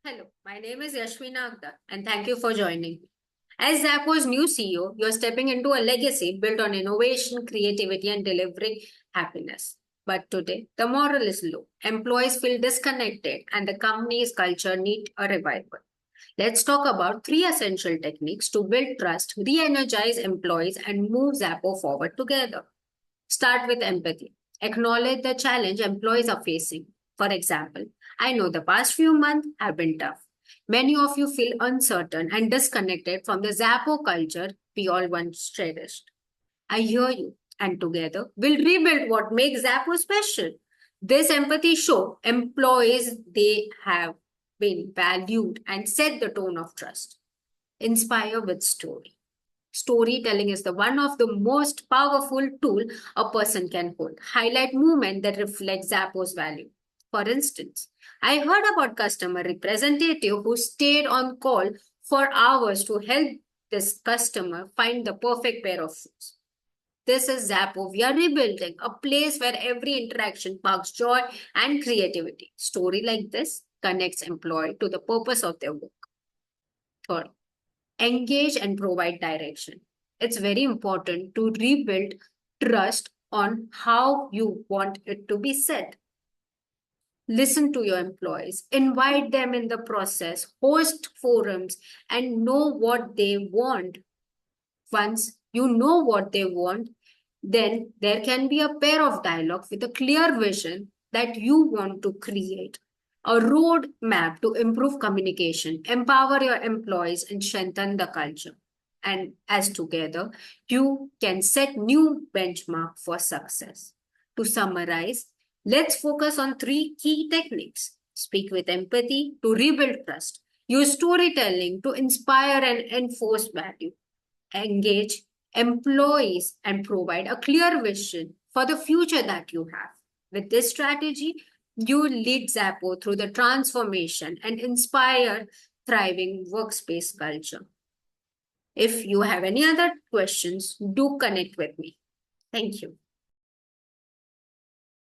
Hello, my name is Yashwina Akhtar and thank you for joining me. As Zappos' new CEO, you're stepping into a legacy built on innovation, creativity, and delivering happiness. But today, the moral is low. Employees feel disconnected and the company's culture need a revival. Let's talk about three essential techniques to build trust, re-energize employees, and move Zappos forward together. Start with empathy. Acknowledge the challenge employees are facing. For example, I know the past few months have been tough. Many of you feel uncertain and disconnected from the Zappo culture we all once cherished. I hear you, and together we'll rebuild what makes Zappo special. This empathy show employees they have been valued and set the tone of trust. Inspire with story. Storytelling is the one of the most powerful tool a person can hold. Highlight movement that reflects Zappos value. For instance, I heard about customer representative who stayed on call for hours to help this customer find the perfect pair of shoes. This is Zappo. We are rebuilding a place where every interaction sparks joy and creativity. Story like this connects employee to the purpose of their work. Third, engage and provide direction. It's very important to rebuild trust on how you want it to be said. Listen to your employees, invite them in the process, host forums, and know what they want. Once you know what they want, then there can be a pair of dialogue with a clear vision that you want to create. A roadmap to improve communication, empower your employees, and strengthen the culture. And as together, you can set new benchmark for success. To summarize, let's focus on three key techniques. Speak with empathy to rebuild trust. Use storytelling to inspire and enforce value. Engage employees and provide a clear vision for the future that you have. With this strategy, you lead Zappo through the transformation and inspire thriving workspace culture. If you have any other questions, do connect with me. Thank you.